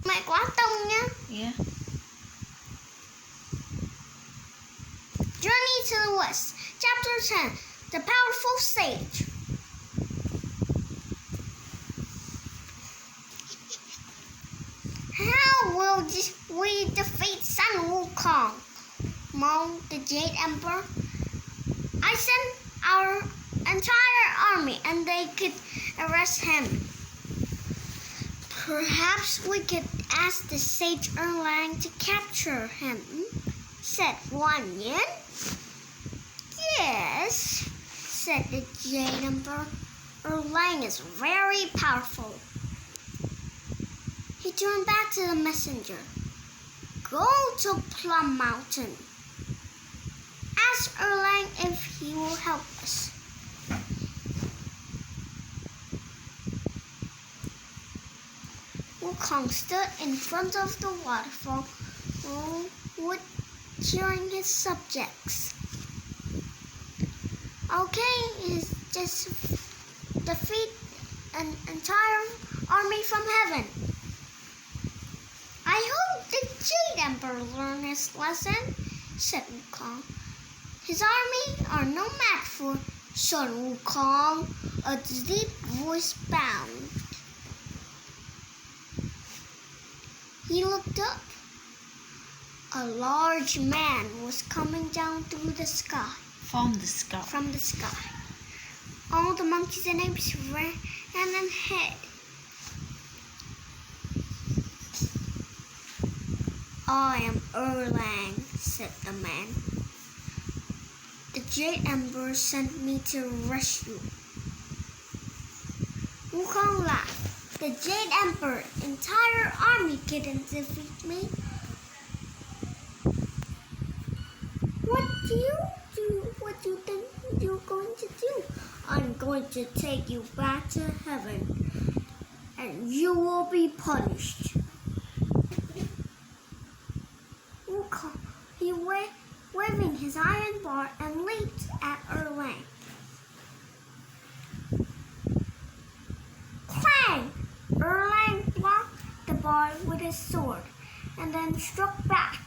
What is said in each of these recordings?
Mày quá tông nhá. Yeah. Journey to the West, Chapter 10, The Powerful Sage. How will we defeat Sun Wukong? moaned the Jade Emperor. I sent our entire army and they could arrest him. Perhaps we could ask the sage Erlang to capture him, said Wan Yin. Yes, said the Jade Emperor. Erlang is very powerful. He turned back to the messenger. Go to Plum Mountain. Ask Erlang if he will help us. Wukong stood in front of the waterfall, cheering his subjects. Okay, just defeat an entire army from heaven. I hope the Jade Emperor learned his lesson, said Wukong. His army are no match for Sun Wukong, a deep voice bound. He looked up. A large man was coming down through the sky. From the sky. From the sky. All the monkeys and apes ran and hid. I am Erlang, said the man. The Jade Emperor sent me to rescue. Wukong laughed. The Jade Emperor's entire army couldn't defeat me. What do you do? What do you think you're going to do? I'm going to take you back to heaven, and you will be punished. Wukong, he waving his iron bar and leaped at Erlang. Clang! Erlang blocked the bar with his sword and then struck back.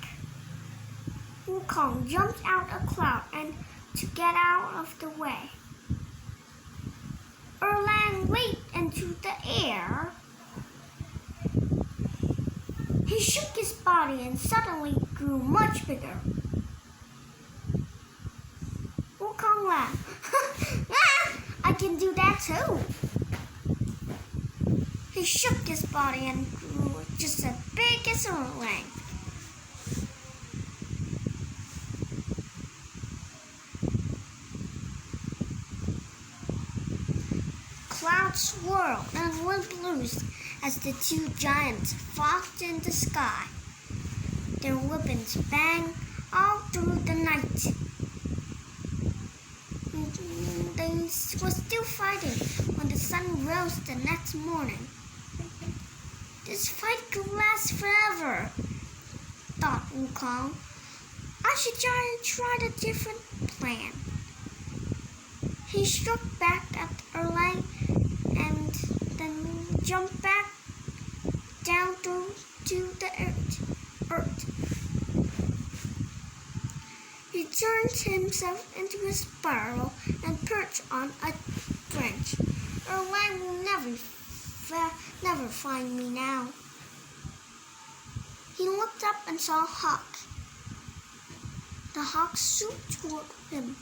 Wukong jumped out a cloud and to get out of the way. Erlang leaped into the air. He shook his body and suddenly grew much bigger. Wukong laughed. I can do that too. He shook his body and grew just as big as Erlang. Clouds swirled and wind blew as the two giants fought in the sky. Their weapons banged all through the night. They were still fighting when the sun rose the next morning. This fight could last forever, thought Wukong. I should try a different plan. He struck back at Erlang and then jumped back down to the earth. He turned himself into a sparrow and perched on a branch. Erlang will never find me now. He looked up and saw a hawk. The hawk swooped toward him.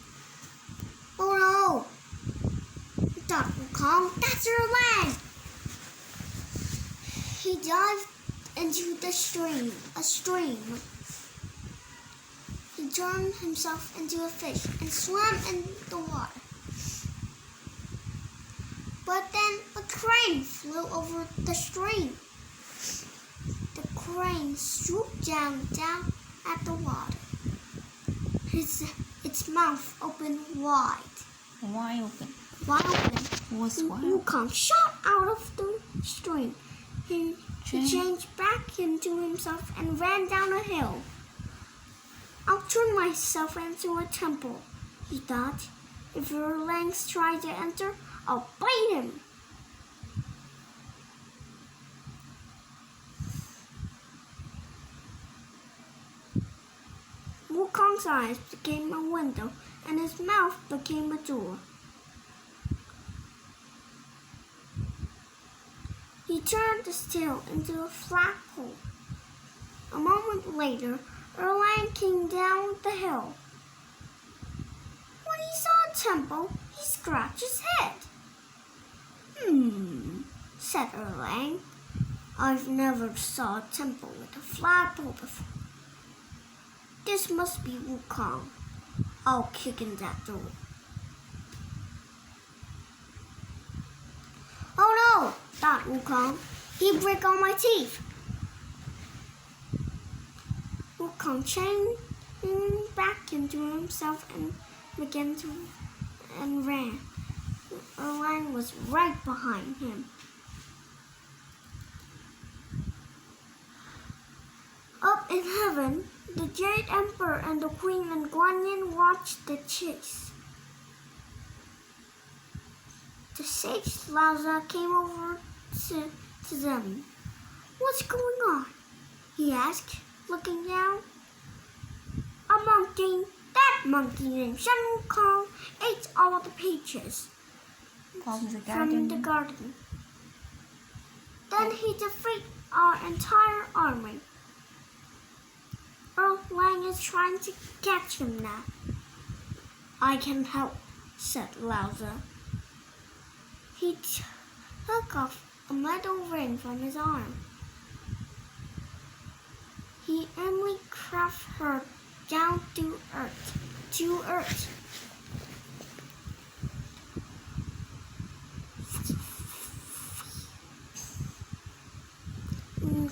Oh no! Thought Wukong, that's Erlang! He dived into the stream, He turned himself into a fish and swam in the water. But then a crane flew over the stream. The crane swooped down at the water. Its mouth opened wide. Wide open. What's wide? Wukong shot out of the stream. He changed back into himself and ran down a hill. I'll turn myself into a temple, he thought. If Erlang tries to enter, I'll bite him. Wukong's eyes became a window, and his mouth became a door. He turned his tail into a flat hole. A moment later, Erlang came down the hill. When he saw a temple, he scratched his head. Said Erlang. I've never saw a temple with a flagpole before. This must be Wukong. I'll kick in that door. Oh no, thought Wukong. He'd break all my teeth. Wukong changed back into himself and ran. Erlang was right behind him. Up in heaven, the Jade Emperor and the Queen and Guan Yin watched the chase. The sage Laozi came over to them. What's going on? He asked, looking down. A monkey, that monkey named Shen Wukong, ate all the peaches from the garden. Then he defeated our entire army. Erlang is trying to catch him now. I can help, said Laozi. He took off a metal ring from his arm. He only crashed her down to earth.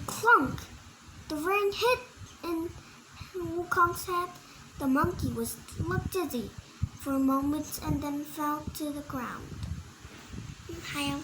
Clunk! The ring hit in Wukong's head. The monkey looked dizzy for a moment and then fell to the ground. Hi.